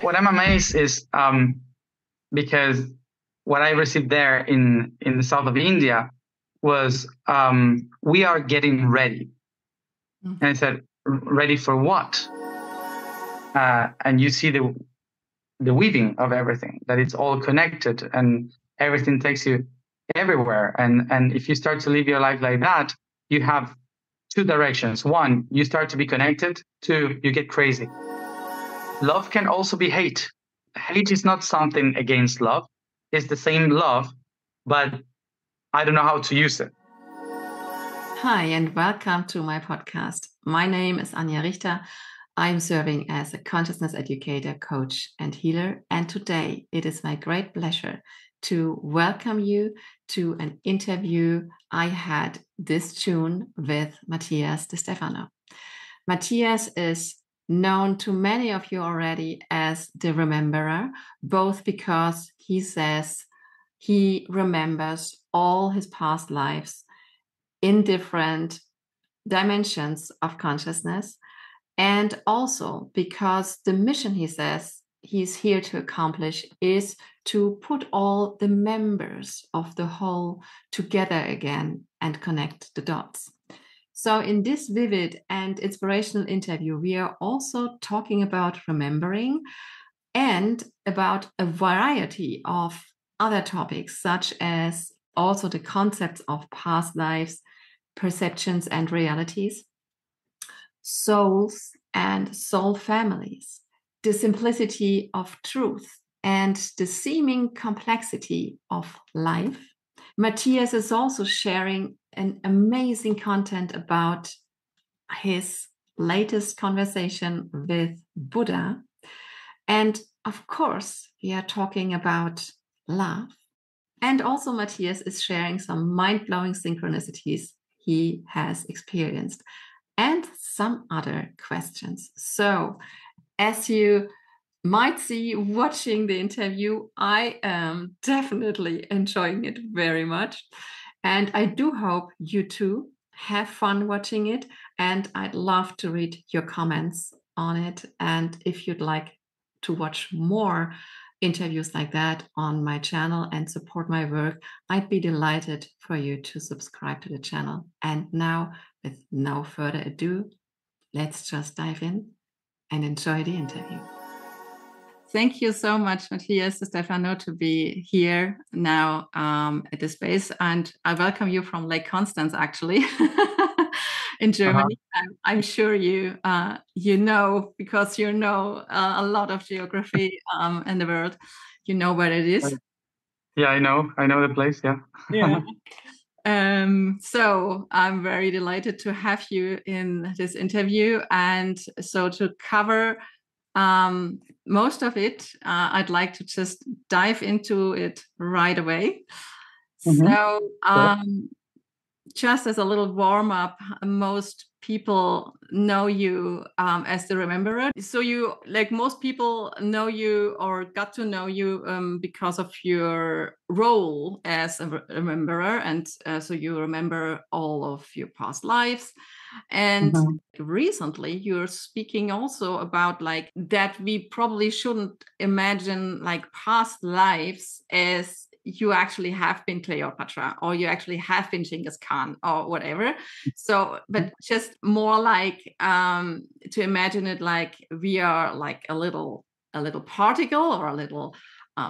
what I'm amazed is because what I received there in the south of India was we are getting ready. And I said, ready for what? And you see the weaving of everything, that it's all connected and everything takes you everywhere. And if you start to live your life like that, you have two directions. One, you start to be connected. Two, you get crazy. Love can also be hate. Hate is not something against love. It's the same love, but I don't know how to use it. Hi, and welcome to my podcast. My name is Anja Richter. I'm serving as a consciousness educator, coach, and healer. And today it is my great pleasure to welcome you to an interview I had this June with Matías De Stefano. Matías is known to many of you already as the Rememberer, both because he says he remembers all his past lives in different dimensions of consciousness, and also because the mission he says he's here to accomplish is to put all the members of the whole together again and connect the dots. So in this vivid and inspirational interview, we are also talking about remembering and about a variety of other topics, such as also the concepts of past lives, perceptions and realities, souls and soul families, the simplicity of truth, and the seeming complexity of life. Matías is also sharing an amazing content about his latest conversation with Buddha. And of course, we are talking about love. And also Matías is sharing some mind-blowing synchronicities he has experienced and some other questions. So as you might see watching the interview, I am definitely enjoying it very much. And I do hope you too have fun watching it. And I'd love to read your comments on it. And if you'd like to watch more interviews like that on my channel and support my work, I'd be delighted for you to subscribe to the channel. And now, with no further ado, let's just dive in and enjoy the interview. Thank you so much, Matías De Stefano, to be here now at the space. And I welcome you from Lake Constance, actually, in Germany. I'm sure you know, because you know a lot of geography in the world. You know where it is. Yeah, I know the place. Yeah. Yeah. So I'm very delighted to have you in this interview, and so to cover most of it, I'd like to just dive into it right away. So just as a little warm up, most people know you as the Rememberer. So you, like most people, know you or got to know you because of your role as a Rememberer, and so you remember all of your past lives. And recently you're speaking also about like that we probably shouldn't imagine like past lives as you actually have been Cleopatra or you actually have been Genghis Khan or whatever. So, but just more like to imagine it like we are like a little particle or a little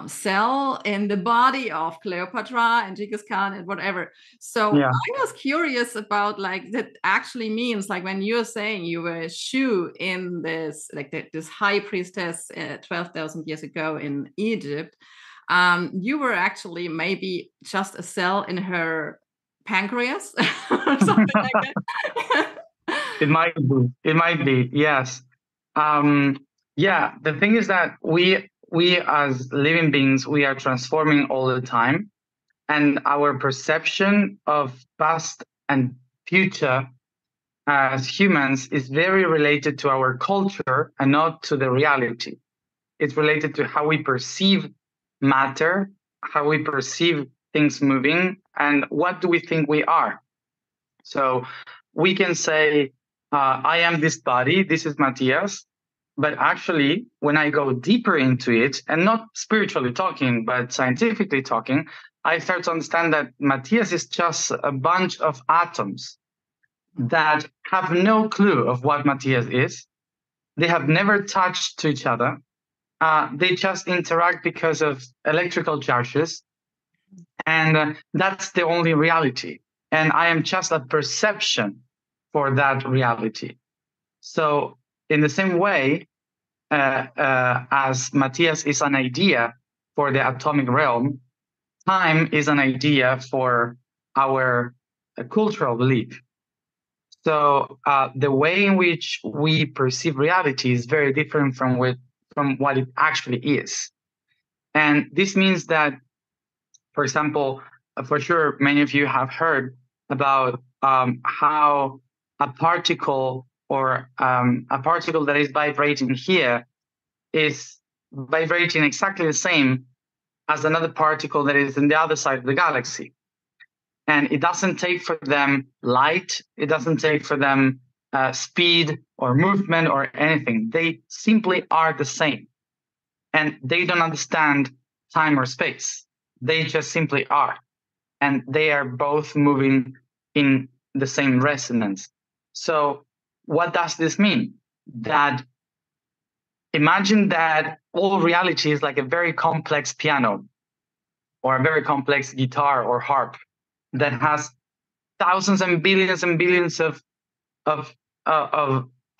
cell in the body of Cleopatra and Genghis Khan and whatever. So yeah. I was curious about like that actually means like when you're saying you were a Shu in this like this high priestess 12,000 years ago in Egypt. You were actually maybe just a cell in her pancreas or something like that. It might be, yes. Yeah, the thing is that we as living beings, we are transforming all the time, and our perception of past and future as humans is very related to our culture and not to the reality. It's related to how we perceive matter, how we perceive things moving, and what do we think we are. So we can say, I am this body, this is Matías, But actually, when I go deeper into it, and not spiritually talking, but scientifically talking, I start to understand that Matthias is just a bunch of atoms that have no clue of what Matthias is. They have never touched to each other. They just interact because of electrical charges. And that's the only reality. And I am just a perception for that reality. So in the same way, as Matthias is an idea for the atomic realm, time is an idea for our cultural belief. So the way in which we perceive reality is very different from what it actually is. And this means that, for example, for sure, many of you have heard about how a particle or a particle that is vibrating here is vibrating exactly the same as another particle that is in the other side of the galaxy. And it doesn't take for them light, it doesn't take for them speed or movement or anything. They simply are the same. And they don't understand time or space. They just simply are. And they are both moving in the same resonance. So what does this mean? That imagine that all reality is like a very complex piano or a very complex guitar or harp that has thousands and billions of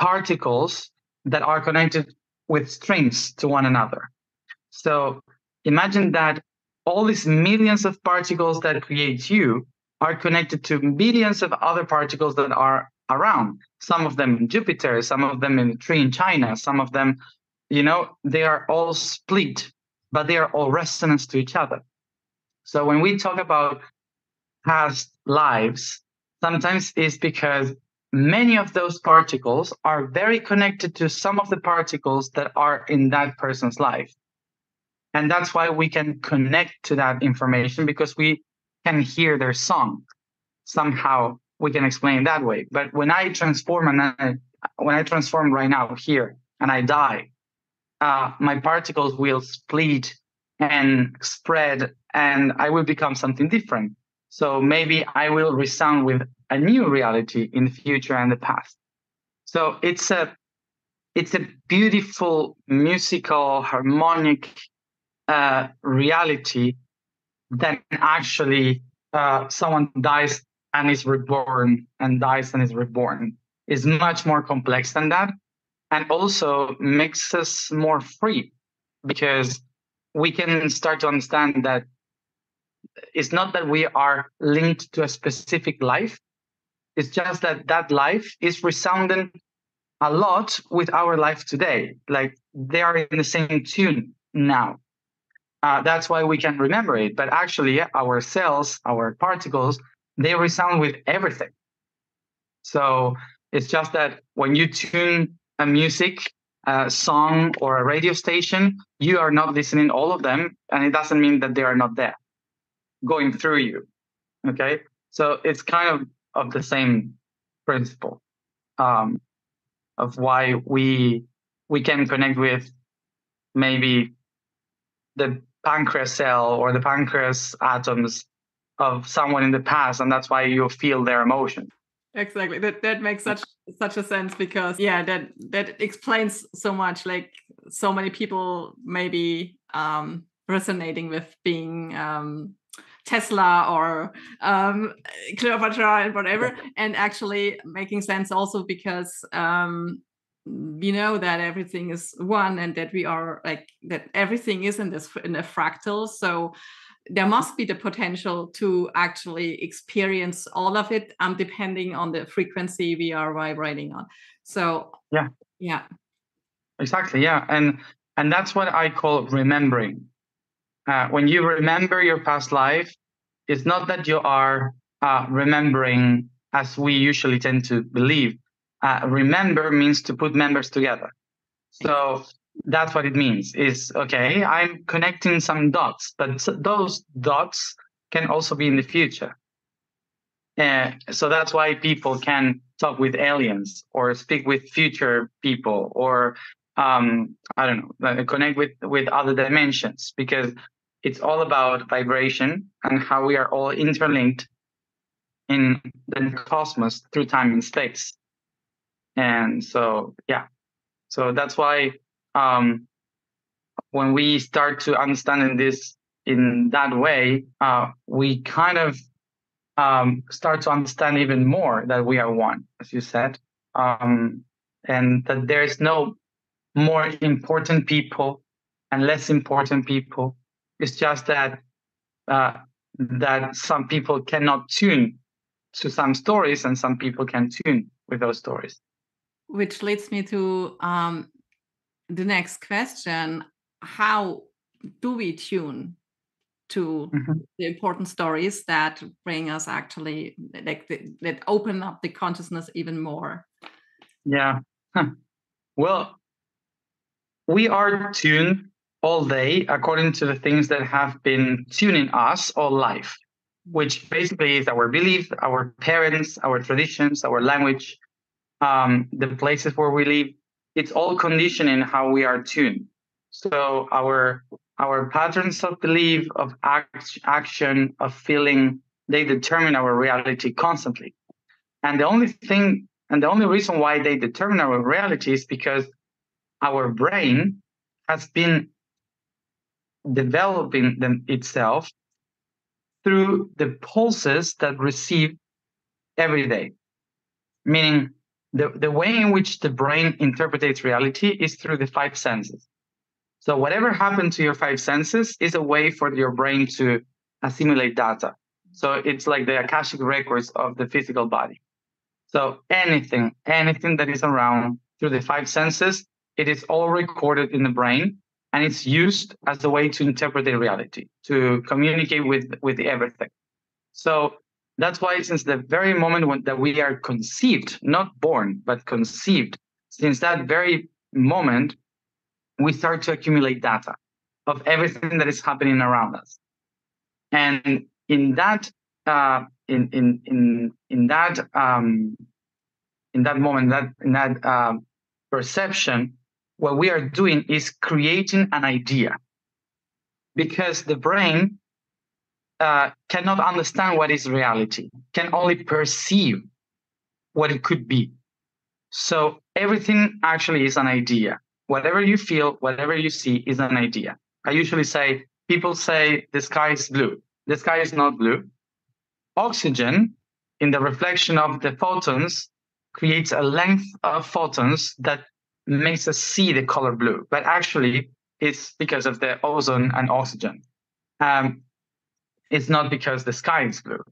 particles that are connected with strings to one another. So imagine that all these millions of particles that create you are connected to billions of other particles that are around. Some of them in Jupiter, some of them in a tree in China, some of them, they are all split, but they are all resonance to each other. So when we talk about past lives, sometimes it's because many of those particles are very connected to some of the particles that are in that person's life. And that's why we can connect to that information, because we can hear their song. Somehow we can explain it that way. But when I transform when I transform right now here and I die, my particles will split and spread and I will become something different. So maybe I will resound with a new reality in the future and the past. So it's a beautiful musical harmonic reality that actually someone dies and is reborn and dies and is reborn. Is much more complex than that, and also makes us more free, because we can start to understand that it's not that we are linked to a specific life. It's just that that life is resounding a lot with our life today. Like they are in the same tune now. That's why we can remember it. But actually, our cells, our particles, they resound with everything. So it's just that when you tune a music, a song, or a radio station, you are not listening all of them, and it doesn't mean that they are not there, going through you. Okay, so it's kind of the same principle of why we can connect with maybe the pancreas cell or the pancreas atoms of someone in the past, and that's why you feel their emotion. Exactly. That makes such a sense, because that explains so much. Like so many people maybe resonating with being Tesla or Cleopatra and whatever, and actually making sense also because we know that everything is one, and that we are like that everything is in a fractal. So there must be the potential to actually experience all of it, depending on the frequency we are vibrating on. So yeah, exactly, yeah, and that's what I call remembering. When you remember your past life, it's not that you are remembering as we usually tend to believe. Remember means to put members together. So that's what it means. Is okay, I'm connecting some dots, but those dots can also be in the future. So that's why people can talk with aliens or speak with future people or I don't know, connect with other dimensions, because it's all about vibration and how we are all interlinked in the cosmos through time and space. And so, yeah, so that's why when we start to understand this in that way, we kind of start to understand even more that we are one, as you said, and that there's no more important people and less important people. It's just that that some people cannot tune to some stories, and some people can tune with those stories. Which leads me to the next question: how do we tune to the important stories that bring us actually, like, that open up the consciousness even more? Yeah. Well, we are tuned all day according to the things that have been tuning us all life, which basically is our belief, our parents, our traditions, our language, the places where we live. It's all conditioning how we are tuned. So our patterns of belief, of action, of feeling, they determine our reality constantly. And the only reason why they determine our reality is because our brain has been developing itself through the pulses that receive every day. Meaning, the way in which the brain interprets reality is through the five senses. So whatever happened to your five senses is a way for your brain to assimilate data. So it's like the Akashic records of the physical body. So anything that is around through the five senses, it is all recorded in the brain, and it's used as a way to interpret the reality, to communicate with everything. So that's why, since the very moment that we are conceived, not born, but conceived, since that very moment, we start to accumulate data of everything that is happening around us. And in that moment, in that perception, what we are doing is creating an idea, because the brain cannot understand what is reality, can only perceive what it could be. So everything actually is an idea. Whatever you feel, whatever you see is an idea. I usually say, people say the sky is blue. The sky is not blue. Oxygen, in the reflection of the photons, creates a length of photons that makes us see the color blue. But actually, it's because of the ozone and oxygen. It's not because the sky is blue.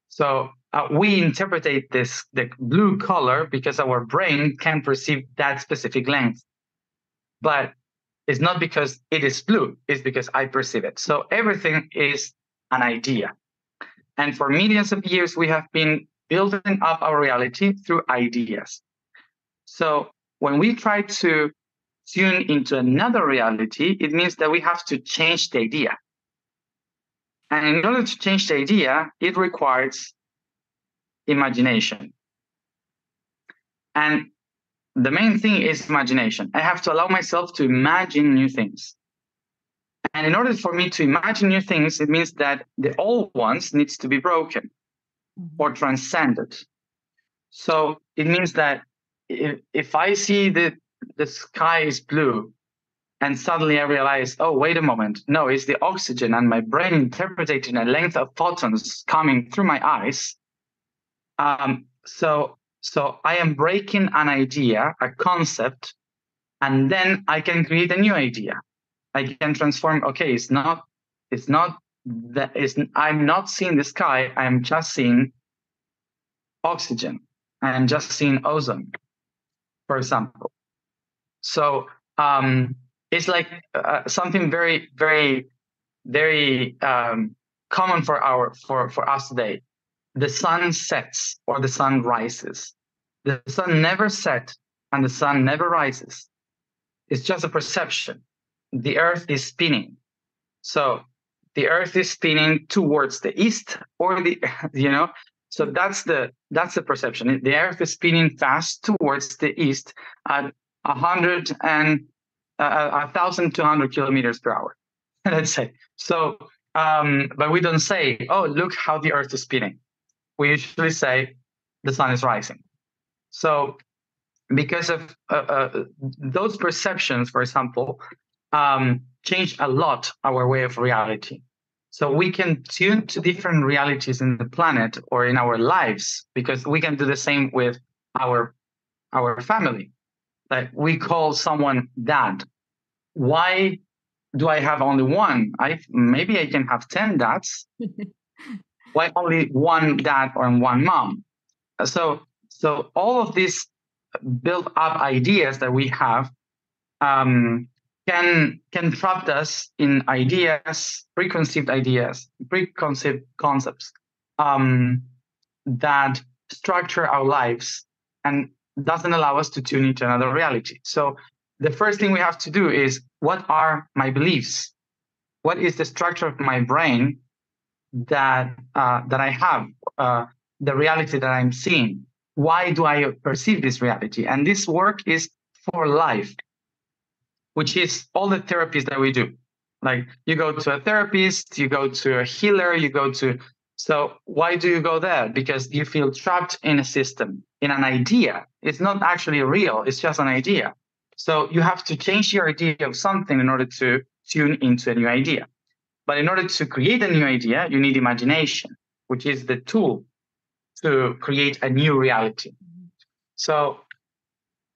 So we interpret the blue color because our brain can perceive that specific length. But it's not because it is blue, it's because I perceive it. So everything is an idea. And for millions of years, we have been building up our reality through ideas. So when we try to tune into another reality, it means that we have to change the idea. And in order to change the idea, it requires imagination. And the main thing is imagination. I have to allow myself to imagine new things. And in order for me to imagine new things, it means that the old ones needs to be broken or transcended. So it means that if I see the sky is blue, and suddenly I realize, oh, wait a moment, no, it's the oxygen, and my brain interpreting a length of photons coming through my eyes. So I am breaking an idea, a concept, and then I can create a new idea. I can transform. Okay, I'm not seeing the sky. I'm just seeing oxygen. I'm just seeing ozone, for example. So it's like something very, very, very common for us today. The sun sets or the sun rises. The sun never sets and the sun never rises. It's just a perception. The earth is spinning. So the earth is spinning towards the east or so that's the perception. The earth is spinning fast towards the east at 1,200 kilometers per hour, let's say. So, but we don't say, oh, look how the Earth is spinning. We usually say the sun is rising. So because of those perceptions, for example, change a lot our way of reality. So we can tune to different realities in the planet or in our lives, because we can do the same with our family. Like we call someone dad. Why do I have only one? Maybe I can have 10 dads. Why only one dad or one mom? So all of these built up ideas that we have can trap us in preconceived concepts that structure our lives and doesn't allow us to tune into another reality. So the first thing we have to do is, what are my beliefs? What is the structure of my brain that I have, the reality that I'm seeing? Why do I perceive this reality? And this work is for life, which is all the therapies that we do. Like you go to a therapist, you go to a healer, so why do you go there? Because you feel trapped in a system, in an idea. It's not actually real, it's just an idea. So you have to change your idea of something in order to tune into a new idea. But in order to create a new idea, you need imagination, which is the tool to create a new reality. So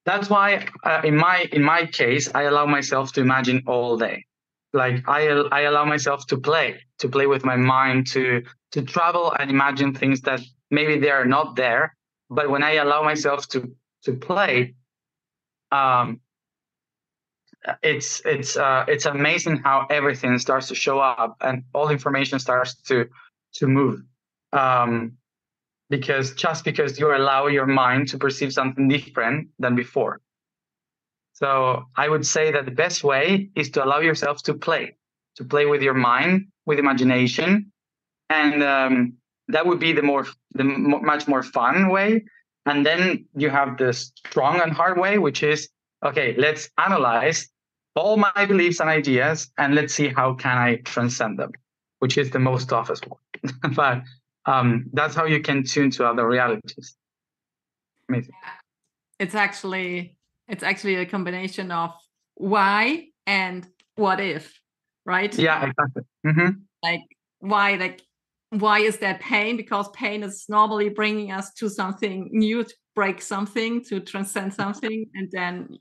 that's why in my case, I allow myself to imagine all day. Like I allow myself to play with my mind, to travel and imagine things that maybe they are not there. But when I allow myself to play, it's amazing how everything starts to show up and all information starts to move. Because you allow your mind to perceive something different than before. So I would say that the best way is to allow yourself to play with your mind, with imagination, and that would be the much more fun way. And then you have the strong and hard way, which is, okay, let's analyze all my beliefs and ideas, and let's see how can I transcend them, which is the most toughest one. But that's how you can tune to other realities. Amazing. It's actually a combination of why and what if, right? Yeah, exactly. Mm-hmm. Like why is there pain? Because pain is normally bringing us to something new, to break something, to transcend something. And then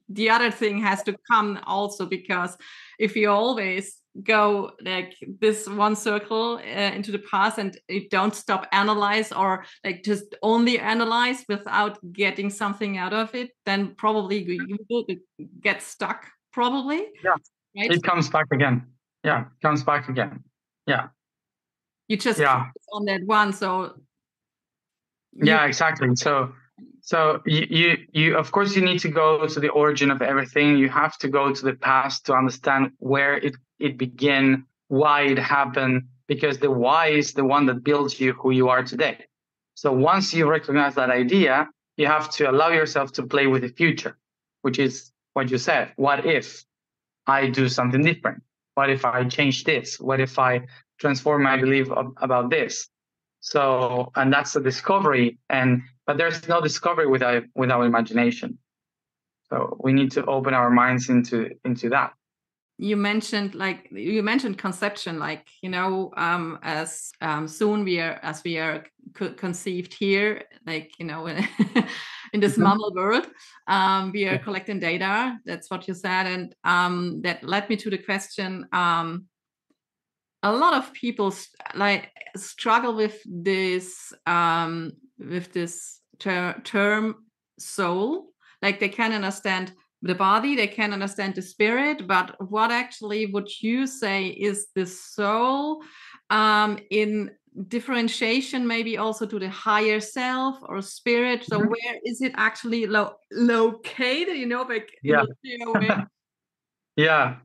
the other thing has to come also, because if you always go like this one circle into the past and you don't stop analyze, or like just only analyze without getting something out of it, then probably you will get stuck, probably. Yeah, right? It comes back again. Yeah, it comes back again. Yeah. You just focus on that one. So yeah, exactly. So you of course you need to go to the origin of everything. You have to go to the past to understand where it began, why it happened, because the why is the one that builds you who you are today. So once you recognize that idea, you have to allow yourself to play with the future, which is what you said. What if I do something different? What if I change this? What if I transform my belief about this? So, and that's the discovery. But there's no discovery without imagination. So we need to open our minds into that. You mentioned conception, like, as soon we are conceived here, like, in this mammal world, we are collecting data. That's what you said. And that led me to the question, a lot of people struggle with this term soul. Like they can understand the body, they can understand the spirit, but what actually would you say is the soul, in differentiation maybe also to the higher self or spirit? So where is it actually located, like in a clear way? Yeah.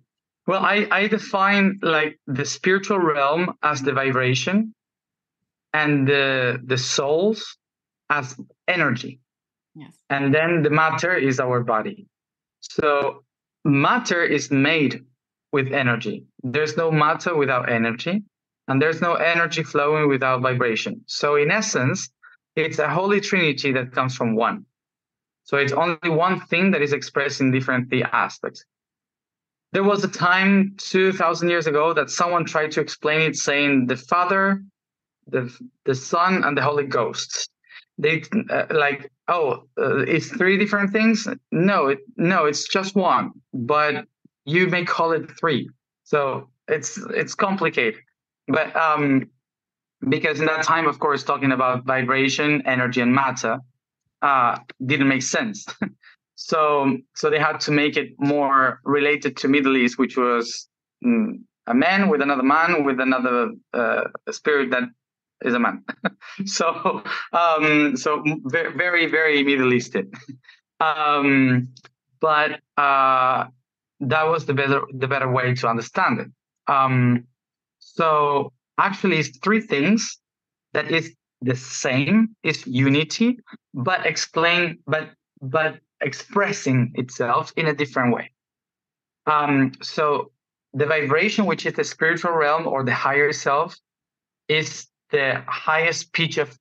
Well, I define like the spiritual realm as the vibration and the souls as energy. Yes. And then the matter is our body. So matter is made with energy. There's no matter without energy, and there's no energy flowing without vibration. So in essence, it's a holy trinity that comes from one. So it's only one thing that is expressed in different aspects. There was a time 2,000 years ago that someone tried to explain it, saying the Father, the Son, and the Holy Ghost. They it's three different things. No, it's just one, but you may call it three. So it's complicated, but because in that time, of course, talking about vibration, energy, and matter didn't make sense. So they had to make it more related to Middle East, which was a man with another spirit that is a man. So very, very Middle Eastern. But that was the better way to understand it. So actually, it's three things that is the same, is unity, but expressing itself in a different way. So the vibration, which is the spiritual realm or the higher self, is the highest pitch of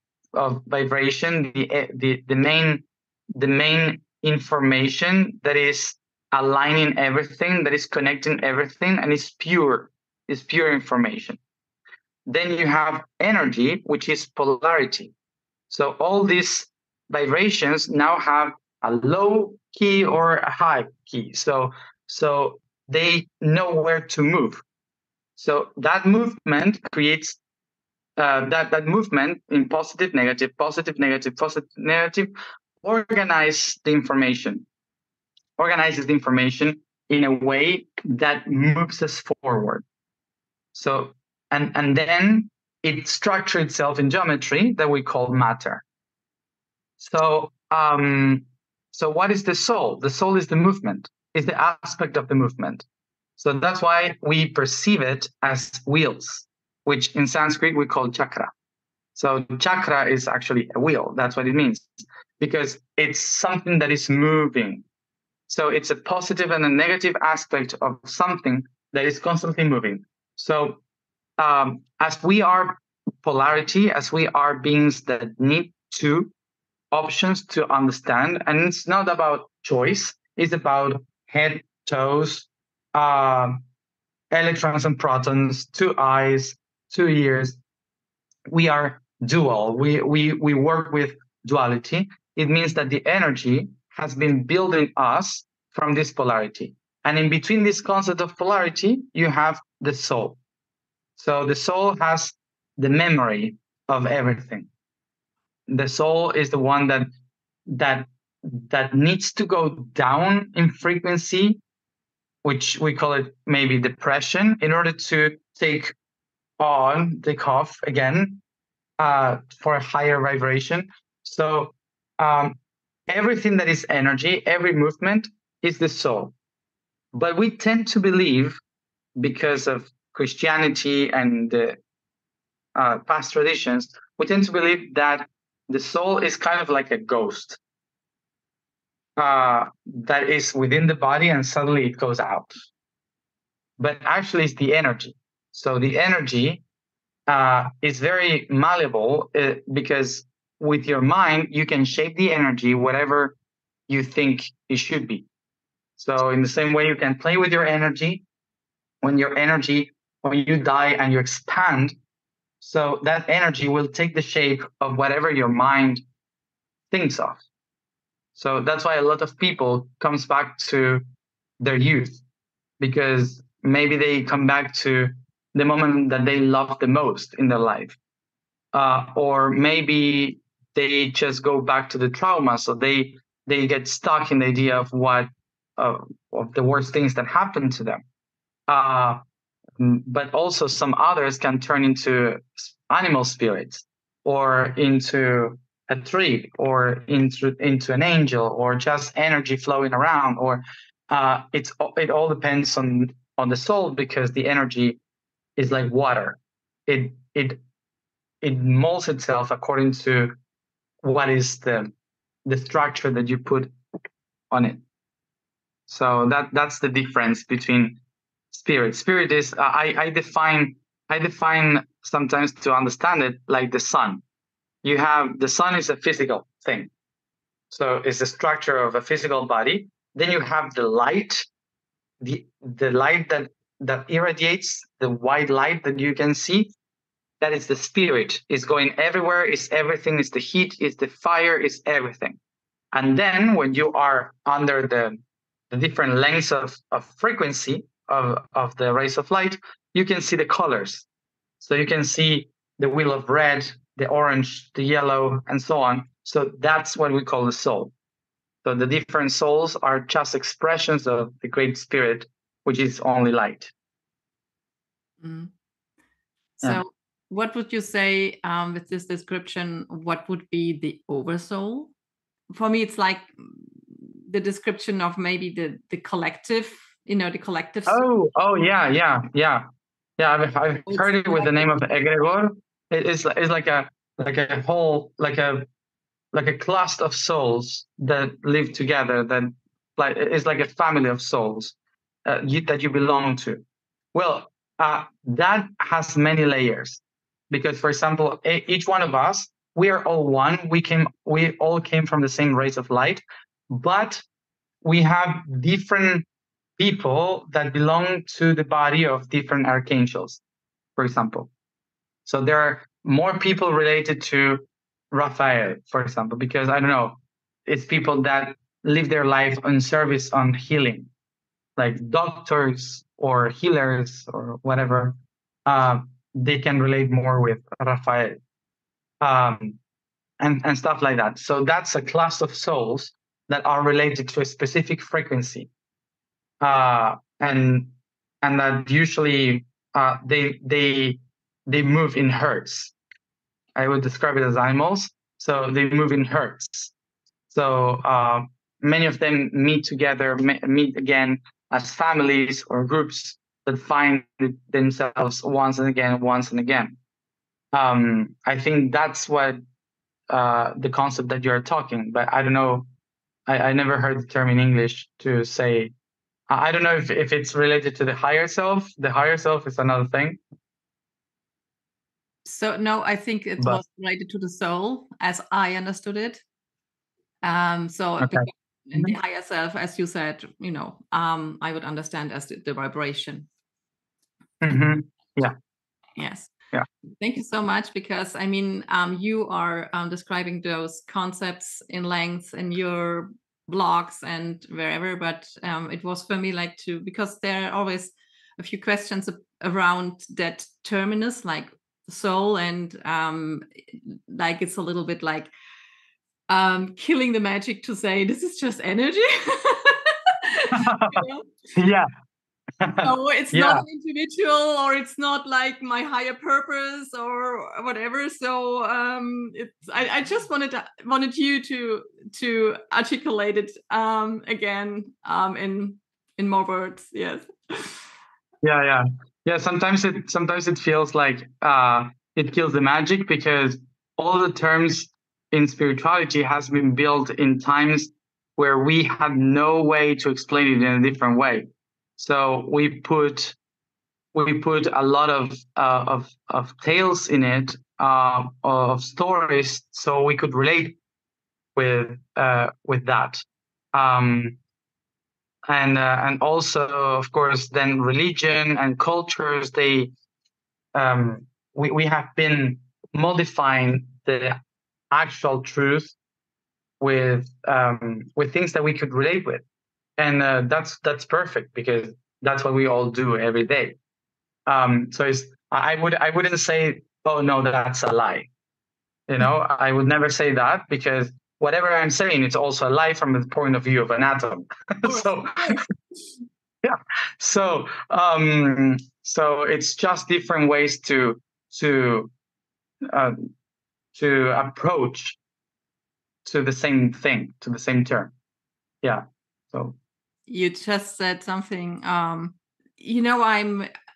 vibration, the main information that is aligning everything, that is connecting everything, and is pure information. Then you have energy, which is polarity. So all these vibrations now have a low key or a high key. So they know where to move. So that movement creates that movement in positive, negative, organizes the information in a way that moves us forward. So and then it structures itself in geometry that we call matter. So what is the soul? The soul is the movement, is the aspect of the movement. So that's why we perceive it as wheels, which in Sanskrit we call chakra. So chakra is actually a wheel. That's what it means, because it's something that is moving. So it's a positive and a negative aspect of something that is constantly moving. So as we are polarity, as we are beings that need two options to understand, and it's not about choice, it's about head, toes, electrons and protons, two eyes, two ears. We are dual. We work with duality. It means that the energy has been building us from this polarity. And in between this concept of polarity, you have the soul. So the soul has the memory of everything. The soul is the one that needs to go down in frequency, which we call it maybe depression, in order to take off again for a higher vibration. So everything that is energy, every movement is the soul. But we tend to believe, because of Christianity and past traditions, we tend to believe that the soul is kind of like a ghost that is within the body and suddenly it goes out. But actually it's the energy. So the energy is very malleable because with your mind, you can shape the energy whatever you think it should be. So in the same way, you can play with your energy. When you die and you expand, so that energy will take the shape of whatever your mind thinks of. So that's why a lot of people comes back to their youth, because maybe they come back to the moment that they love the most in their life. Or maybe they just go back to the trauma. So they get stuck in the idea of of the worst things that happened to them. But also some others can turn into animal spirits, or into a tree, or into an angel, or just energy flowing around, or it all depends on the soul, because the energy is like water. It molds itself according to what is the the structure that you put on it. So that's the difference between spirit. Spirit is I define sometimes to understand it like the sun. You have the sun is a physical thing, so it's the structure of a physical body. Then you have the light, the light that irradiates, the white light that you can see. That is the spirit. It's going everywhere. It's everything. It's the heat. It's the fire. It's everything. And then when you are under the different lengths of frequency of the rays of light, you can see the colors. So you can see the wheel of red, the orange, the yellow, and so on. So that's what we call the soul. So the different souls are just expressions of the great spirit, which is only light. Mm. So Yeah. what would you say with this description? What would be the oversoul? For me, it's like the description of maybe the collective, the collective. Oh, yeah. I've heard it with the name of the egregor. It's like a whole like a cluster of souls that live together. That like it's like a family of souls that you belong to. Well, that has many layers because, for example, each one of us, we are all one. We all came from the same rays of light, but we have different people that belong to the body of different archangels, for example. So there are more people related to Raphael, for example, because I don't know, it's people that live their life on service on healing, like doctors or healers or whatever. They can relate more with Raphael and stuff like that. So that's a class of souls that are related to a specific frequency. And that usually they move in hertz. I would describe it as animals. So they move in hertz. So many of them meet together, meet again as families or groups that find themselves once and again. I think that's what the concept that you're talking. But I don't know. I never heard the term in English to say. I don't know if it's related to the higher self. The higher self is another thing. So no, I think it was related to the soul, as I understood it. Okay. In the higher self, as you said, I would understand as the vibration. Mm-hmm. Yeah. Yes. Yeah. Thank you so much, because I mean, you are describing those concepts in length in your blogs and wherever, but it was for me because there are always a few questions around that terminus, like soul, and like it's a little bit like killing the magic to say this is just energy. Yeah. So it's not an individual, or it's not like my higher purpose or whatever. So I just wanted you to articulate it again in more words. Yes. Yeah. Sometimes it feels like it kills the magic, because all the terms in spirituality has been built in times where we had no way to explain it in a different way. So we put a lot of tales in it, of stories, so we could relate with that. And also, of course, then religion and cultures, we have been modifying the actual truth with things that we could relate with, and that's perfect, because that's what we all do every day. So I wouldn't say, oh no, that's a lie. I would never say that, because whatever I'm saying, it's also a lie from the point of view of an atom. So yeah. So it's just different ways to approach to the same thing, to the same term. Yeah. So you just said something.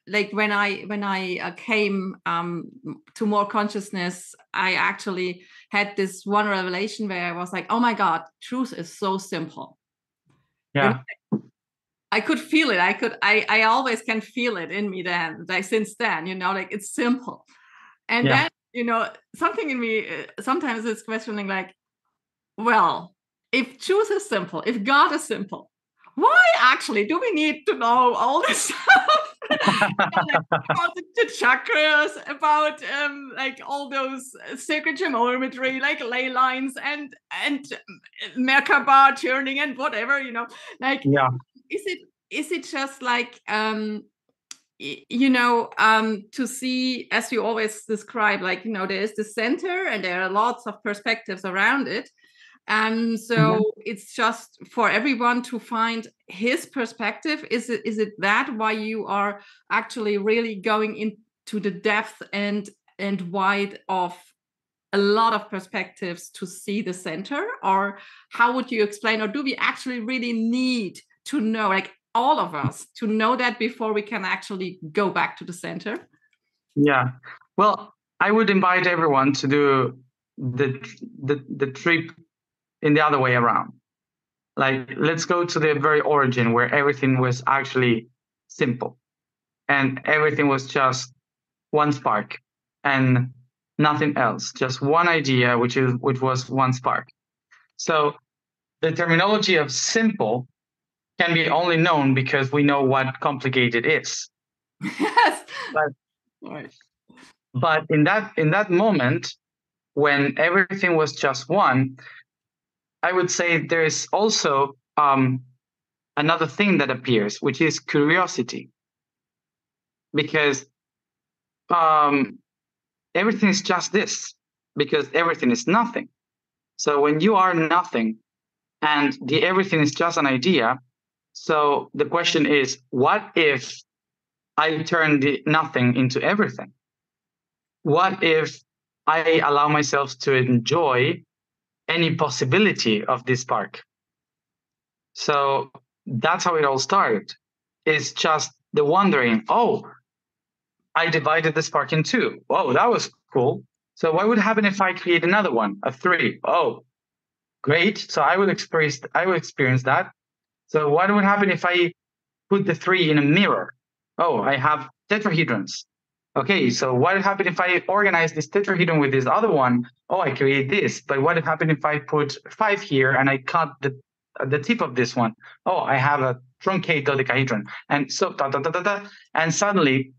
like when I came to more consciousness, I actually had this one revelation where I was like, oh my God, truth is so simple. Yeah. I could feel it. I always can feel it in me then, like since then, like it's simple. And then, something in me sometimes is questioning like, well, if truth is simple, if God is simple, why actually do we need to know all this stuff? About the chakras, about like all those sacred geometry, like ley lines and Merkaba turning and whatever, like is it just like to see, as you always describe, like there is the center and there are lots of perspectives around it. So it's just for everyone to find his perspective. Is it that why you are actually really going into the depth and wide of a lot of perspectives to see the center? Or how would you explain, or do we actually really need to know, like all of us, to know that before we can actually go back to the center? Yeah. Well, I would invite everyone to do the trip in the other way around. Like, let's go to the very origin where everything was actually simple and everything was just one spark and nothing else, just one idea, which was one spark. So the terminology of simple can be only known because we know what complicated is. Yes. But in that moment, when everything was just one, I would say there's also another thing that appears, which is curiosity. Because everything is just this, because everything is nothing. So when you are nothing and the everything is just an idea, so the question is, what if I turn the nothing into everything? What if I allow myself to enjoy any possibility of this spark? So that's how it all started. It's just the wondering, oh, I divided the spark in two. Oh, that was cool. So what would happen if I create another one, a three? Oh, great. So I will experience that. So what would happen if I put the three in a mirror? Oh, I have tetrahedrons. Okay, so what would happen if I organize this tetrahedron with this other one? Oh, I create this. But what would happen if I put 5 here and I cut the tip of this one? Oh, I have a truncate dodecahedron. And so and suddenly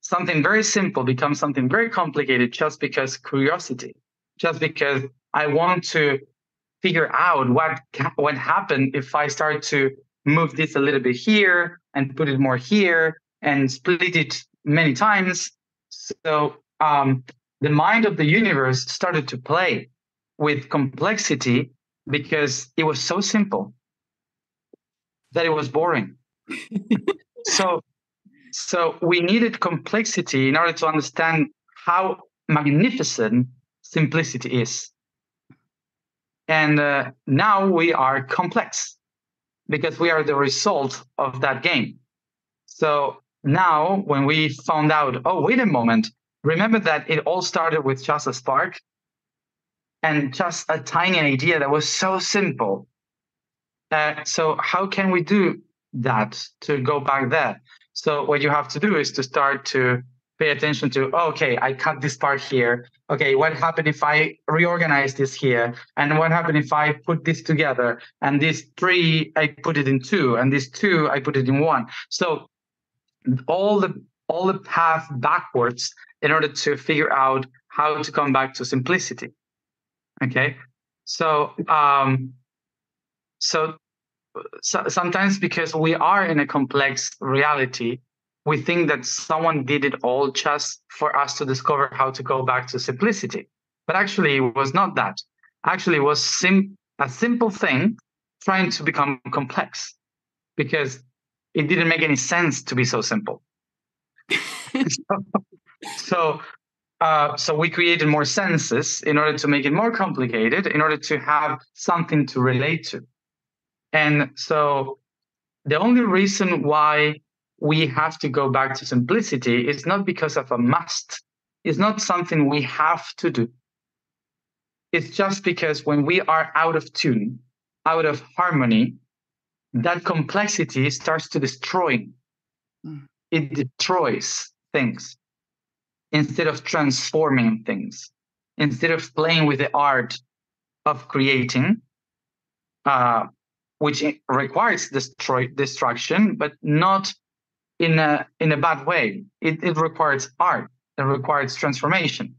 something very simple becomes something very complicated just because curiosity, just because I want to figure out what happened if I start to move this a little bit here and put it more here and split it many times. So the mind of the universe started to play with complexity because it was so simple that it was boring. So we needed complexity in order to understand how magnificent simplicity is. And now we are complex because we are the result of that game. So now when we found out, oh, wait a moment, remember that it all started with just a spark and just a tiny idea that was so simple. So how can we do that to go back there? So what you have to do is to start to pay attention to, okay, I cut this part here. Okay, what happened if I reorganize this here? And what happened if I put this together? And this 3, I put it in 2, and this 2, I put it in 1. So all the path backwards in order to figure out how to come back to simplicity. Okay, so sometimes because we are in a complex reality, we think that someone did it all just for us to discover how to go back to simplicity. But actually, it was not that. Actually, it was a simple thing trying to become complex because it didn't make any sense to be so simple. So we created more senses in order to make it more complicated, in order to have something to relate to. And so the only reason why we have to go back to simplicity is not because of a must. It's not something we have to do. It's just because when we are out of tune, out of harmony, that complexity starts to destroy. It destroys things instead of transforming things, instead of playing with the art of creating, which requires destruction, but not in a bad way. It requires art. It requires transformation.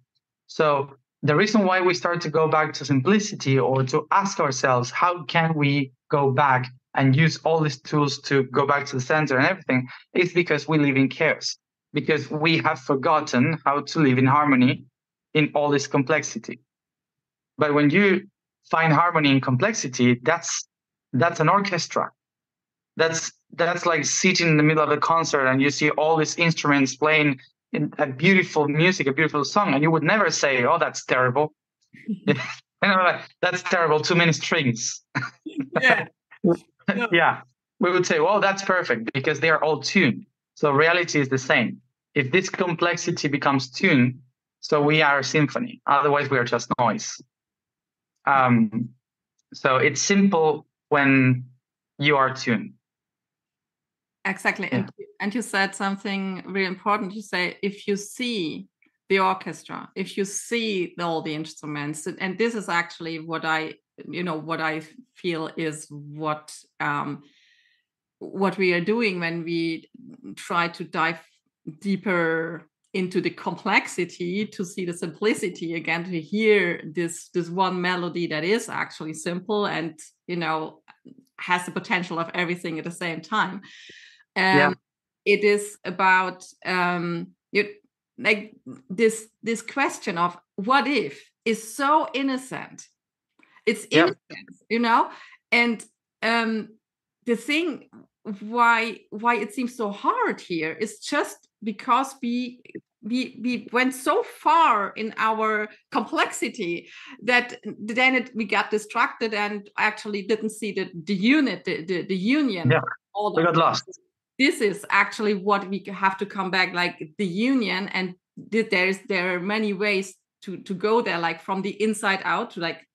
So the reason why we start to go back to simplicity, or to ask ourselves, how can we go back and use all these tools to go back to the center and everything, is because we live in chaos, because we have forgotten how to live in harmony in all this complexity. But when you find harmony in complexity, that's an orchestra. That's like sitting in the middle of a concert and you see all these instruments playing in a beautiful music, a beautiful song, and you would never say, "Oh, that's terrible." That's terrible. Too many strings. Yeah. Yeah. We would say, "Well, that's perfect," because they are all tuned. So reality is the same. If this complexity becomes tuned, so we are a symphony. Otherwise, we are just noise. So it's simple when you are tuned. Exactly. Yeah. And you said something really important. You say, if you see the orchestra, if you see all the instruments, and this is actually what I feel is what we are doing when we try to dive deeper into the complexity, to see the simplicity again, to hear this one melody that is actually simple and has the potential of everything at the same time. It is about like this question of what if is so innocent. It's innocent, and the thing why it seems so hard here is just because we went so far in our complexity that then we got distracted and actually didn't see the union. Yeah, we got lost. This is actually what we have to come back, like the union, and there are many ways to go there, like from the inside out, to like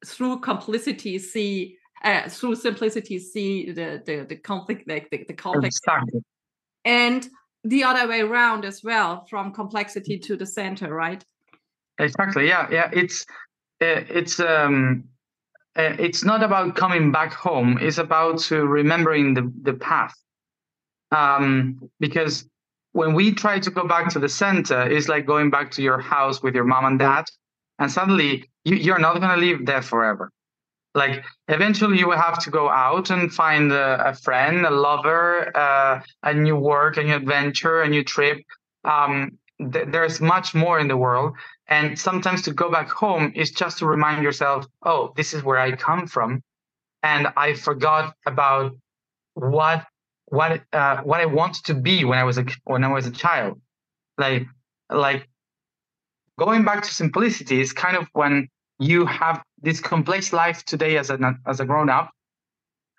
through simplicity see the conflict, like the complex, exactly. And the other way around as well, from complexity to the center, right? Exactly. Yeah. It's not about coming back home. It's about remembering the path. Because when we try to go back to the center, it's like going back to your house with your mom and dad, and suddenly you're not going to live there forever. Like eventually you will have to go out and find a friend, a lover, a new work, a new adventure, a new trip. There's much more in the world. And sometimes to go back home is just to remind yourself, oh, this is where I come from. And I forgot about what I wanted to be when I was a child. Like going back to simplicity is kind of when you have this complex life today as a grown up,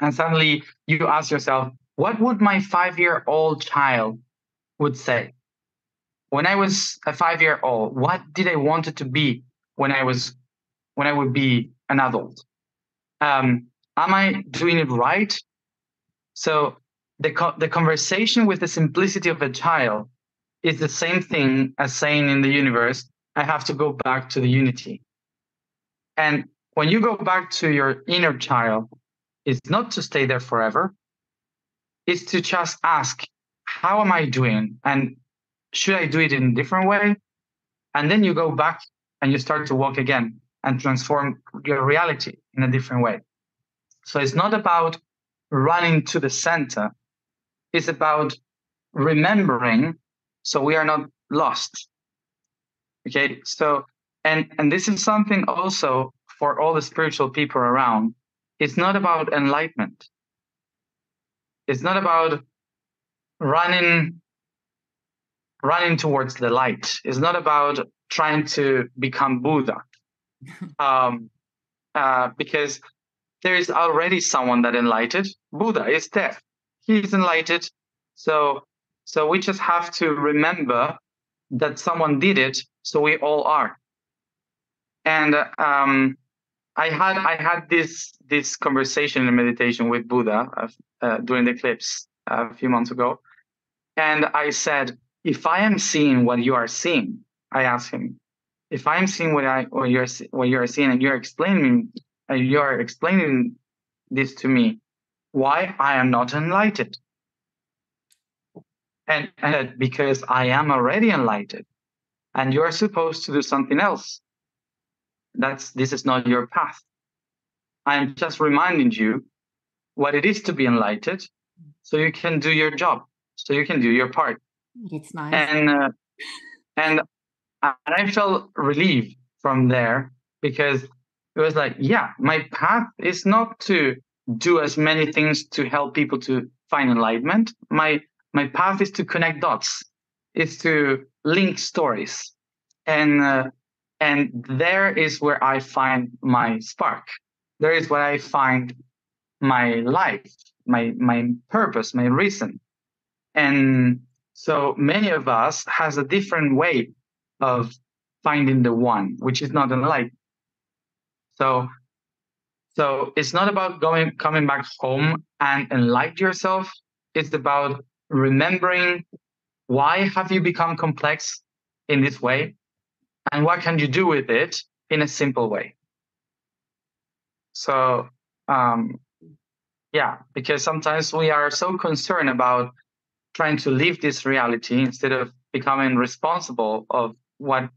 and suddenly you ask yourself, what would my 5-year-old child would say? When I was a 5-year-old, what did I want to be when I would be an adult? Am I doing it right? So the conversation with the simplicity of a child is the same thing as saying in the universe, I have to go back to the unity. And when you go back to your inner child, it's not to stay there forever. It's to just ask, how am I doing? And should I do it in a different way? And then you go back and you start to walk again and transform your reality in a different way. So it's not about running to the center. It's about remembering so we are not lost. Okay, so and this is something also for all the spiritual people around. It's not about enlightenment. It's not about running towards the light. It's not about trying to become Buddha, because there is already someone that enlightened. Buddha is deaf. He's enlightened. So So we just have to remember that someone did it, so we all are. And I had this conversation in meditation with Buddha during the eclipse a few months ago, and I said, if I am seeing what you are seeing, I asked him, if I am seeing what you are seeing, and you're explaining this to me, why I am not enlightened? And because I am already enlightened, and you are supposed to do something else. This is not your path. I'm just reminding you what it is to be enlightened, so you can do your job, so you can do your part. That's nice. And I felt relieved from there, because it was like, yeah, my path is not to do as many things to help people to find enlightenment. My path is to connect dots, is to link stories, and there is where I find my spark. There is where I find my life, my purpose, my reason. And so many of us has a different way of finding the one, which is not enlightened. So it's not about coming back home and enlighten yourself. It's about remembering, why have you become complex in this way, and what can you do with it in a simple way. So yeah, because sometimes we are so concerned about trying to live this reality instead of becoming responsible of what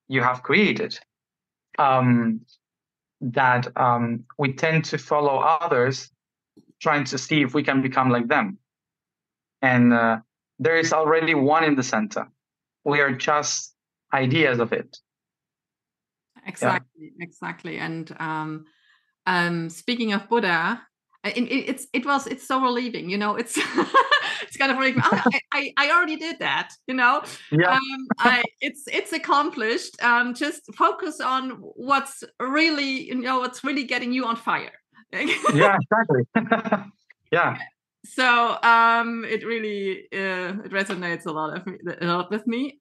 you have created, that we tend to follow others, trying to see if we can become like them. And there is already one in the center. We are just ideas of it. Exactly, yeah. Exactly. And speaking of Buddha, it's so relieving, you know. It's it's kind of relieving. I already did that, you know. Yeah. It's accomplished. Just focus on what's really, you know, what's really getting you on fire. Yeah, exactly. Yeah. So it really it resonates a lot with me.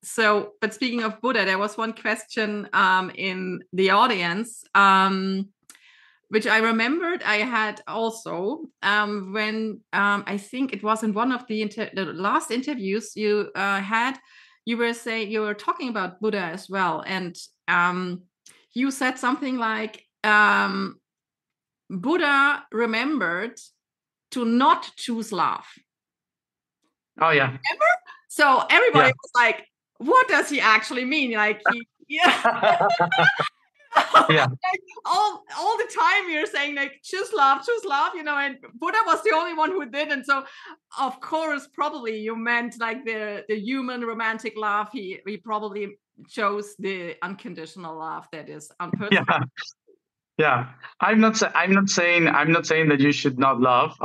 So, but speaking of Buddha, there was one question in the audience, which I remembered I had also when I think it was in one of the last interviews you had. You were talking about Buddha as well, and you said something like Buddha remembered to not choose love. Oh yeah. Remember? So everybody was like, what does he actually mean? Like yeah. Yeah. Like all the time you're saying like choose love, you know, and Buddha was the only one who did. And so of course probably you meant like the human romantic love. He probably chose the unconditional love that is unpersonal. Yeah. Yeah, I'm not saying that you should not love,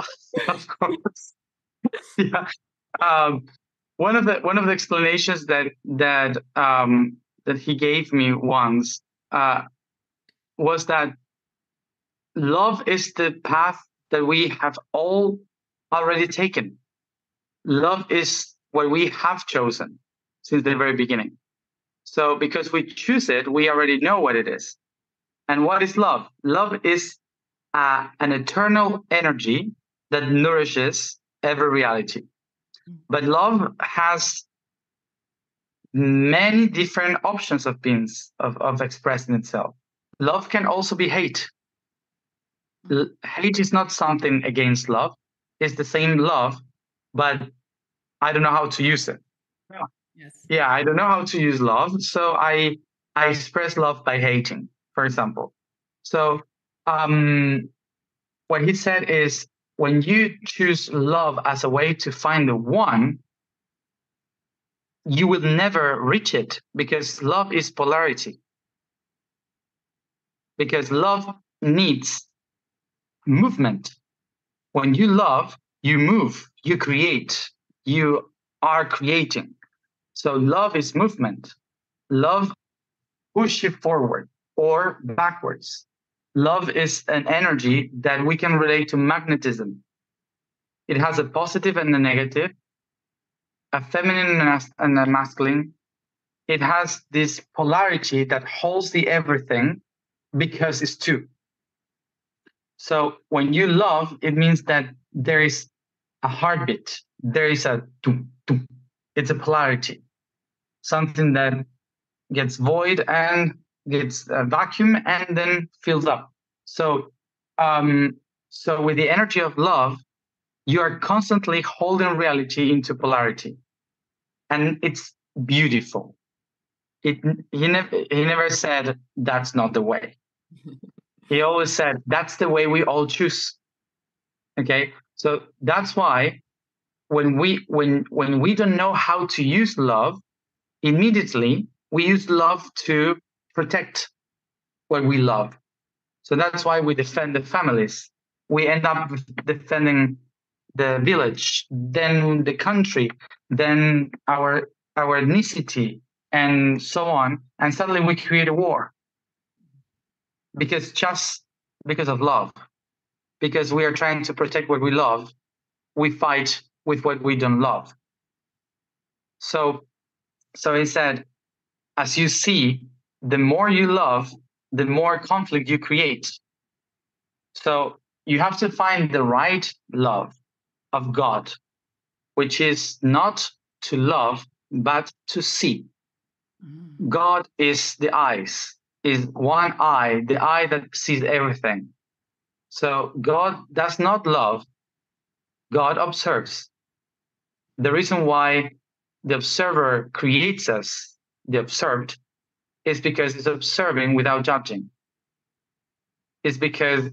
of course. Yeah, one of the explanations that he gave me once was that love is the path that we have all already taken. Love is what we have chosen since the very beginning. So because we choose it, we already know what it is. And what is love? Love is an eternal energy that nourishes every reality. But love has many different options of beings of expressing itself. Love can also be hate. Hate is not something against love. It's the same love, but I don't know how to use it. Yes. Yeah, I don't know how to use love, so I express love by hating, for example. So what he said is, when you choose love as a way to find the one, you will never reach it, because love is polarity. Because love needs movement. When you love, you move, you create, you are creating. So love is movement. Love pushes you forward or backwards. Love is an energy that we can relate to magnetism. It has a positive and a negative. a feminine and a masculine, it has this polarity that holds the everything because it's two. So when you love, it means that there is a heartbeat. There is a tum, tum. It's a polarity, something that gets void and gets a vacuum and then fills up. So, so with the energy of love, you are constantly holding reality into polarity, and it's beautiful. He never said that's not the way. He always said that's the way we all choose. Okay, so that's why when we don't know how to use love, immediately we use love to protect what we love. So that's why we defend the families. We end up defending the village, then the country, then our ethnicity, and so on. And suddenly we create a war just because of love. Because we are trying to protect what we love, we fight with what we don't love. So he said, as you see, the more you love, the more conflict you create. So you have to find the right love of God, which is not to love, but to see. God is the eyes, is one eye, the eye that sees everything. So God does not love, God observes. The reason why the observer creates us, the observed, is because it's observing without judging. It's because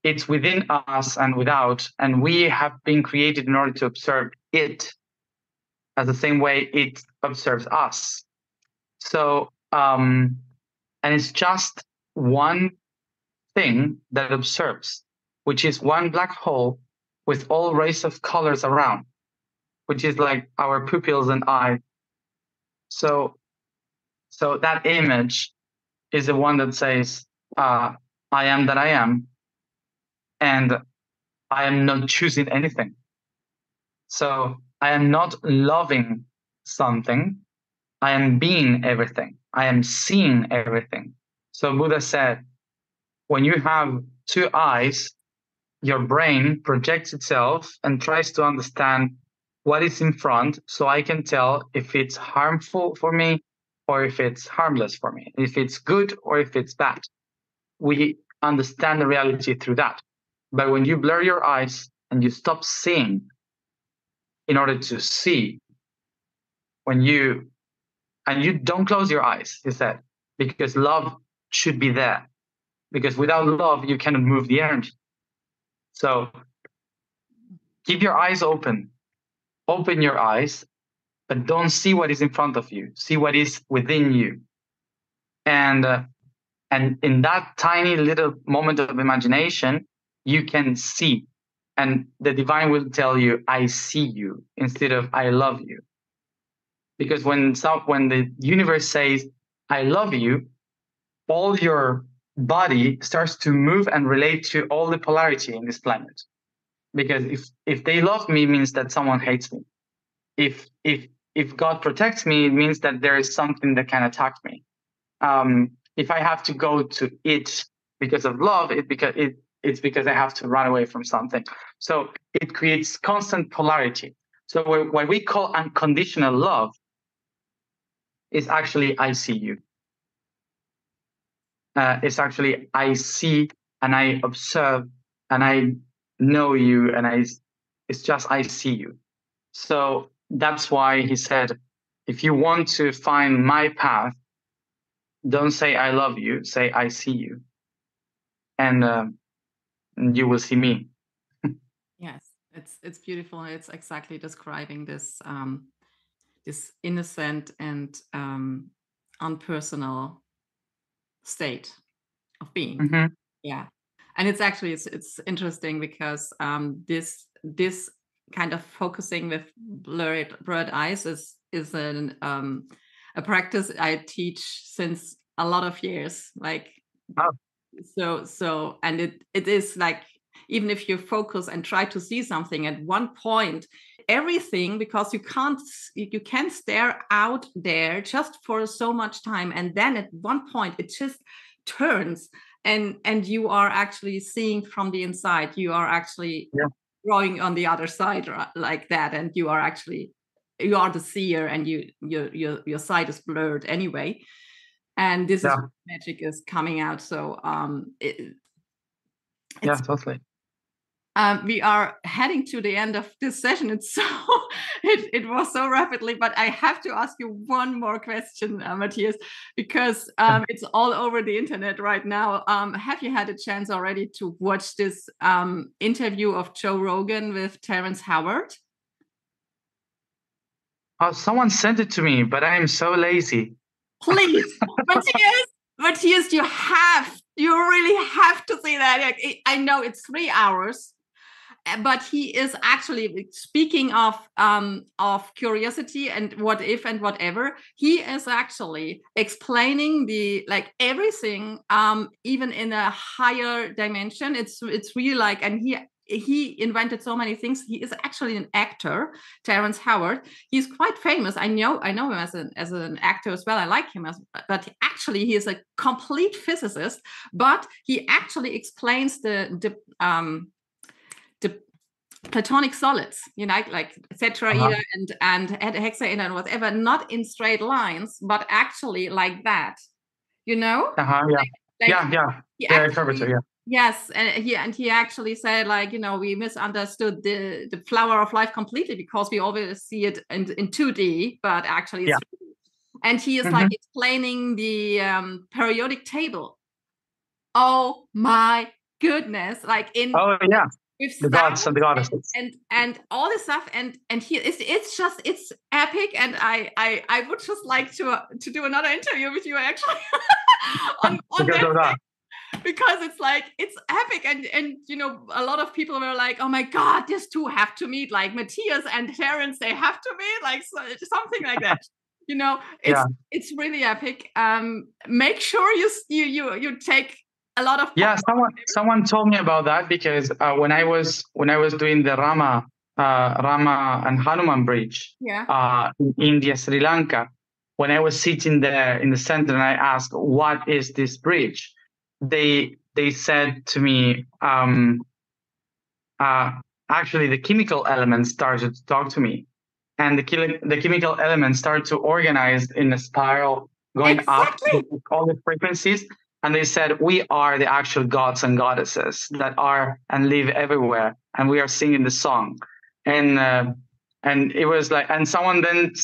it's within us and without, and we have been created in order to observe it as the same way it observes us. So, and it's just one thing that observes, which is one black hole with all rays of colors around, which is like our pupils and eye. So that image is the one that says, I am that I am, and I am not choosing anything. So I am not loving something. I am being everything. I am seeing everything. So Buddha said, when you have two eyes, your brain projects itself and tries to understand what is in front so I can tell if it's harmful for me or if it's harmless for me, if it's good or if it's bad. We understand the reality through that. But when you blur your eyes and you stop seeing in order to see, and you don't close your eyes, he said, because love should be there. Because without love, you cannot move the energy. So keep your eyes open. Open your eyes, but don't see what is in front of you. See what is within you. And in that tiny little moment of imagination, you can see. And the divine will tell you, I see you, instead of I love you. Because when the universe says, I love you, all your body starts to move and relate to all the polarity in this planet. Because if they love me, it means that someone hates me. If God protects me, it means that there is something that can attack me. If I have to go to it because of love, it's because I have to run away from something. So it creates constant polarity. So what we call unconditional love is actually I see you. It's actually I see and I observe and I know you, and it's just I see you. So that's why he said, if you want to find my path, don't say I love you, say I see you, and you will see me. Yes, it's beautiful. It's exactly describing this this innocent and unpersonal state of being. Mm-hmm. Yeah, and it's interesting because this kind of focusing with blurred eyes is a practice I teach since a lot of years. Like, and it is like, even if you focus and try to see something at one point, everything, because you can't stare out there just for so much time, and then at one point it just turns, and you are actually seeing from the inside. You are actually growing on the other side like that, and you are the seer, and your sight is blurred anyway, and this is where magic is coming out. So totally. We are heading to the end of this session. It was so rapidly, but I have to ask you one more question, Matthias, because it's all over the internet right now. Have you had a chance already to watch this interview of Joe Rogan with Terrence Howard? Oh, someone sent it to me, but I am so lazy. Please, Matthias, you really have to see that. I know it's 3 hours. But he is actually, speaking of curiosity and what if and whatever, he is actually explaining everything, even in a higher dimension. It's really like, and he invented so many things. He is actually an actor, Terrence Howard. He's quite famous. I know him as an actor as well. I like him but actually he is a complete physicist. But he actually explains the platonic solids, like tetraeder and hexaeder and whatever, not in straight lines, but actually like that, Yes, and he actually said, we misunderstood the flower of life completely, because we always see it in 2D, but actually it's 3D. And he is like explaining the periodic table. Oh my goodness, with the gods and the goddesses and all this stuff, and it's epic, and I would just like to do another interview with you actually on that. Because it's epic, and a lot of people were like, oh my god, these two have to meet, like Matthias and Terrence, they have to meet, like something like that. It's really epic. Make sure you take a lot of someone told me about that, because when I was doing the Rama and Hanuman bridge in India, Sri Lanka, when I was sitting there in the center and I asked, what is this bridge, they said to me, actually the chemical elements started to talk to me, and the chemical elements started to organize in a spiral going up to all the frequencies. And they said, we are the actual gods and goddesses that are and live everywhere, and we are singing the song. And it was like, and someone then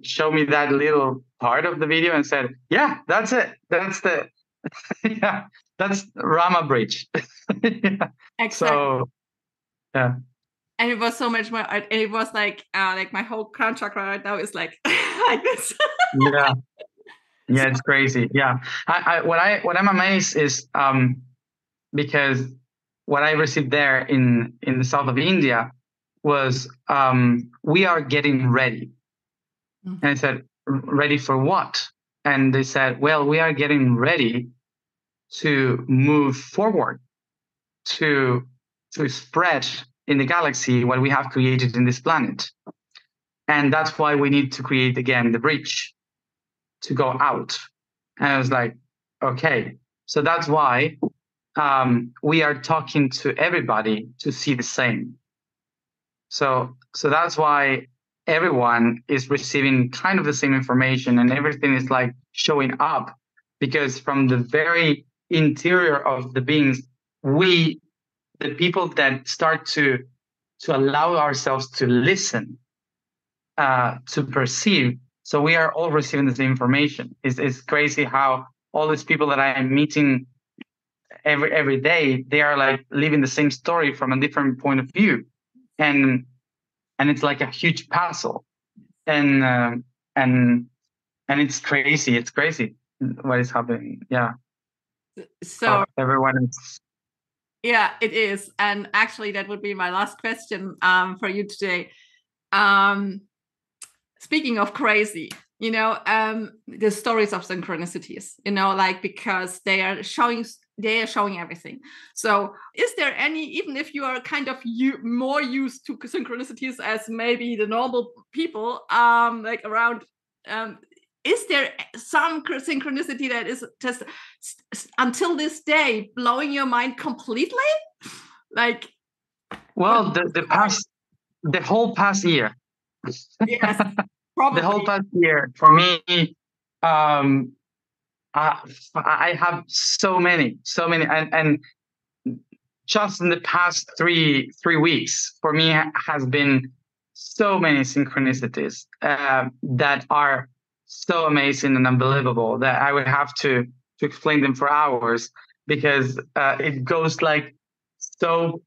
showed me that little part of the video and said, yeah, that's it. That's that's Rama Bridge. Exactly. So, yeah. And it was so much more. It was like my whole crown chakra right now is like like this. Yeah, it's crazy. Yeah, what I'm amazed is because what I received there in the south of India was we are getting ready, and I said, ready for what? And they said, well, we are getting ready to move forward, to spread in the galaxy what we have created in this planet, and that's why we need to create again the bridge to go out. And I was like, okay, so that's why we are talking to everybody to see the same. So that's why everyone is receiving kind of the same information, and everything is like showing up, because from the very interior of the beings, the people that start to allow ourselves to listen, to perceive. So we are all receiving the same information. It's crazy how all these people that I am meeting every day, they are like living the same story from a different point of view, and it's like a huge puzzle, and it's crazy. It's crazy what is happening. Yeah. So everyone is. Yeah, it is, and actually, that would be my last question for you today. Speaking of crazy, the stories of synchronicities, because they are showing they are showing everything. So is there any, even if you are kind of more used to synchronicities as maybe the normal people, like around, is there some synchronicity that is just until this day blowing your mind completely? Like, well, the whole past year. Yes, probably. The whole past year for me, I have so many, and just in the past three weeks for me has been so many synchronicities that are so amazing and unbelievable that I would have to explain them for hours, because it goes like so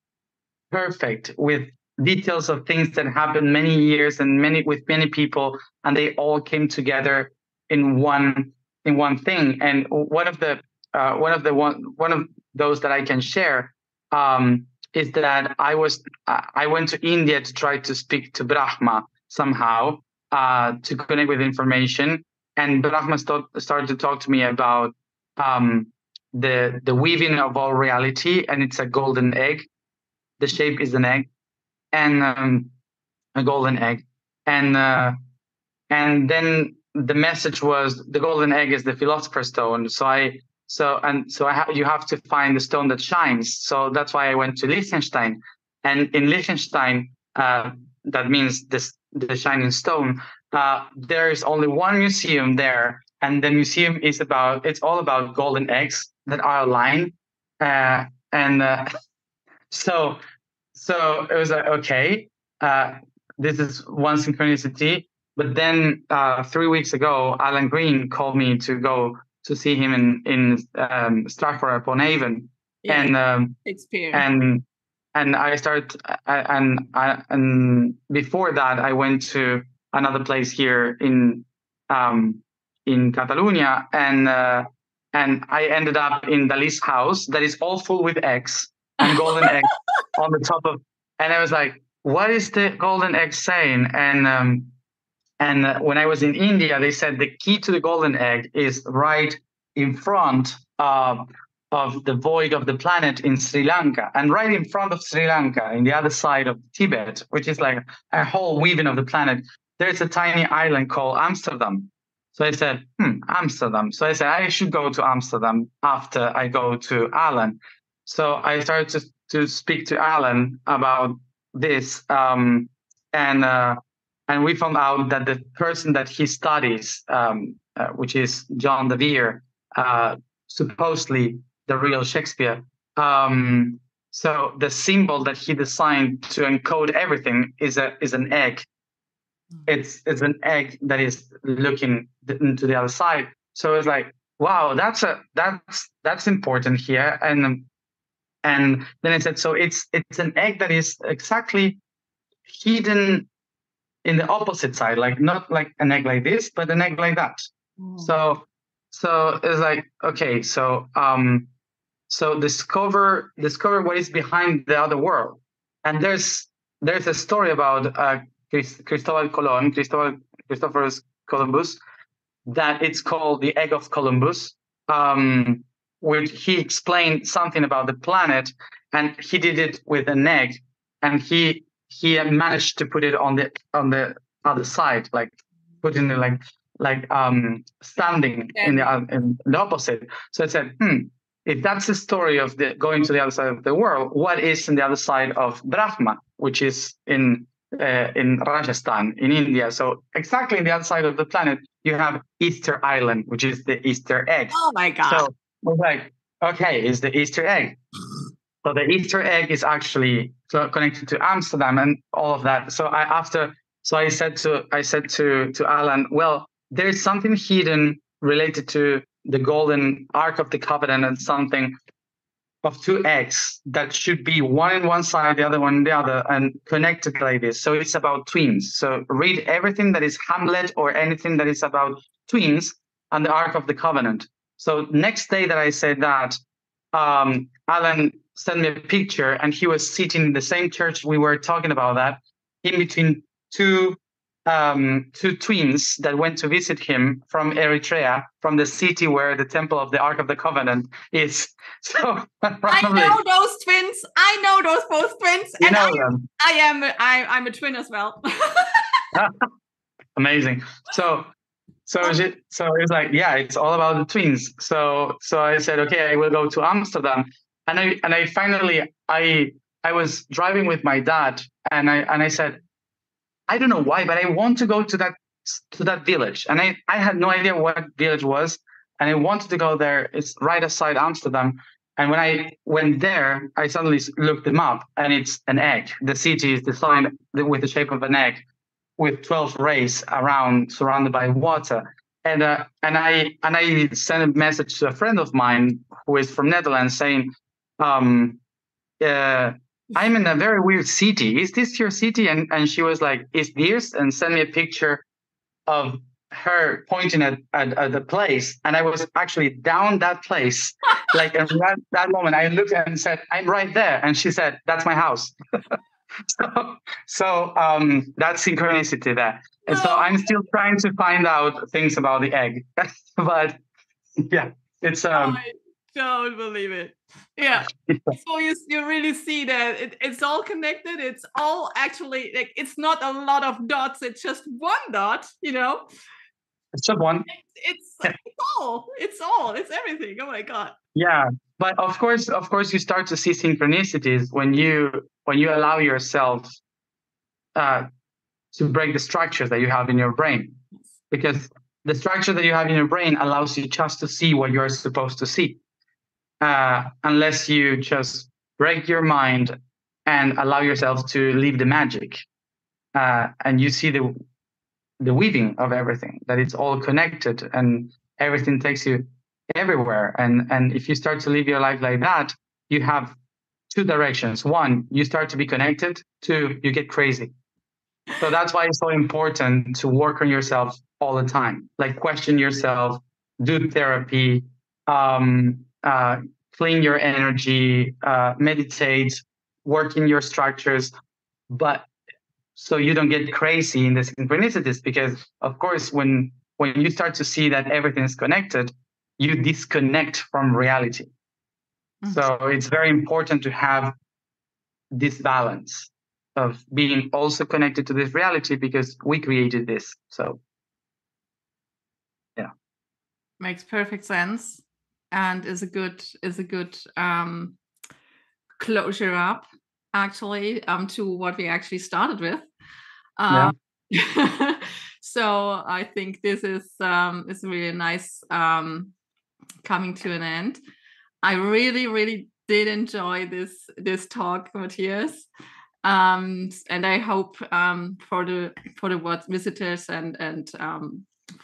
perfect with details of things that happened many years and with many people, and they all came together in one thing. And one of those that I can share is that I went to India to try to speak to Brahma somehow, to connect with information, and Brahma started to talk to me about the weaving of all reality, and it's a golden egg. The shape is an egg, and a golden egg, and then the message was the golden egg is the philosopher's stone. You have to find the stone that shines. So that's why I went to Liechtenstein, and in Liechtenstein, that means the shining stone. There is only one museum there, and the museum it's all about golden eggs that are aligned, so it was like, okay, this is one synchronicity. But then 3 weeks ago, Alan Green called me to go to see him in Stratford-upon-Avon, experience. And I started, and before that, I went to another place here in Catalonia, and I ended up in Dali's house that is all full with eggs and golden eggs on the top of, and I was like, what is the golden egg saying? And when I was in India, they said the key to the golden egg is right in front of the void of the planet in Sri Lanka, and right in front of Sri Lanka, in the other side of Tibet, which is like a whole weaving of the planet, there's a tiny island called Amsterdam. So I said, Amsterdam. So I said, I should go to Amsterdam after I go to Alan. So I started to speak to Alan about this, and we found out that the person that he studies, which is John de Vere, supposedly the real Shakespeare. So the symbol that he designed to encode everything is an egg. It's an egg that is looking into the other side. So it's like, wow, that's important here. And then I said, so it's an egg that is exactly hidden in the opposite side, like not like an egg like this, but an egg like that. So it's like, okay, so discover what is behind the other world. And there's a story about Christopher Columbus, that it's called the egg of Columbus, where he explained something about the planet, and he did it with an egg, and he managed to put it on the other side, like putting it like standing in the opposite. So I said, if that's the story of the going to the other side of the world, what is in the other side of Brahma, which is in Rajasthan, in India? So exactly in the other side of the planet, you have Easter Island, which is the Easter egg. Oh my God! So I was like, okay, it's the Easter egg. So the Easter egg is actually connected to Amsterdam and all of that. So I said to Alan, well, there is something hidden related to the golden Ark of the Covenant, and something of two eggs that should be one in one side, the other one in the other, and connected like this. So it's about twins. So read everything that is Hamlet or anything that is about twins and the Ark of the Covenant. So next day that I said that, Alan sent me a picture, and he was sitting in the same church we were talking about, that in between two two twins that went to visit him from Eritrea, from the city where the temple of the Ark of the Covenant is. So I know those twins. I know those both twins. You know them. I'm a twin as well. Amazing. So it was like, yeah, it's all about the twins. So I said, okay, I will go to Amsterdam. And I finally I was driving with my dad, and I said, I don't know why, but I want to go to that village. And I had no idea what village was, and I wanted to go there. It's right outside Amsterdam. And when I went there, I suddenly looked them up, and it's an egg. The city is designed with the shape of an egg, with 12 rays around, surrounded by water. And I sent a message to a friend of mine who is from Netherlands saying, I'm in a very weird city. Is this your city? And she was like, is this? And sent me a picture of her pointing at the place. And I was actually down that place. Like in that moment, I looked and said, I'm right there. And she said, that's my house. So that's synchronicity there. And so I'm still trying to find out things about the egg. But yeah, it's I don't believe it. Yeah. So you really see that it's all connected. It's all actually, like, it's not a lot of dots. It's just one dot, you know. It's just one. It's everything. Oh my God. Yeah. But of course you start to see synchronicities when you allow yourself to break the structures that you have in your brain. Because the structure that you have in your brain allows you just to see what you're supposed to see. Unless you just break your mind and allow yourself to leave the magic, and you see the weaving of everything, that it's all connected and everything takes you everywhere. And if you start to live your life like that, you have two directions. One, you start to be connected. Two, you get crazy. So that's why it's so important to work on yourself all the time. Like, question yourself, do therapy, clean your energy, meditate, work in your structures, but so you don't get crazy in the synchronicities. Because of course, when you start to see that everything is connected, you disconnect from reality. Mm-hmm. So it's very important to have this balance of being also connected to this reality, because we created this. So yeah, makes perfect sense, and is a good closure up, actually, to what we actually started with. So I think this is really nice coming to an end. I really did enjoy this talk, Matthias. And I hope for the visitors and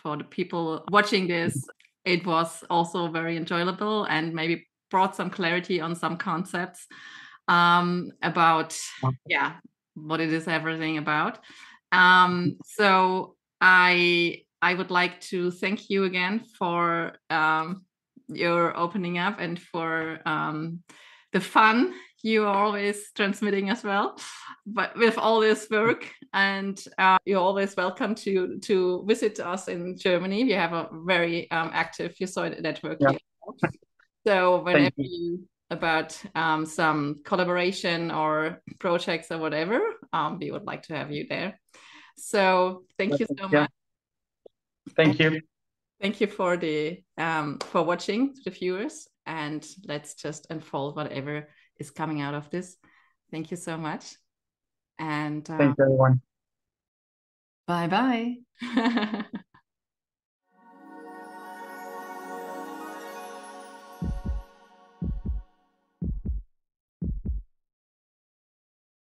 for the people watching this, it was also very enjoyable and maybe brought some clarity on some concepts about what it is everything about. So I would like to thank you again for your opening up and for the fun you are always transmitting as well, but with all this work. And you're always welcome to visit us in Germany. We have a very active USOID network here. So whenever you about some collaboration or projects or whatever, we would like to have you there. So thank you so much. Thank you. Thank you for the for watching, the viewers, and let's just unfold whatever is coming out of this. Thank you so much. And thank you, everyone. Bye-bye.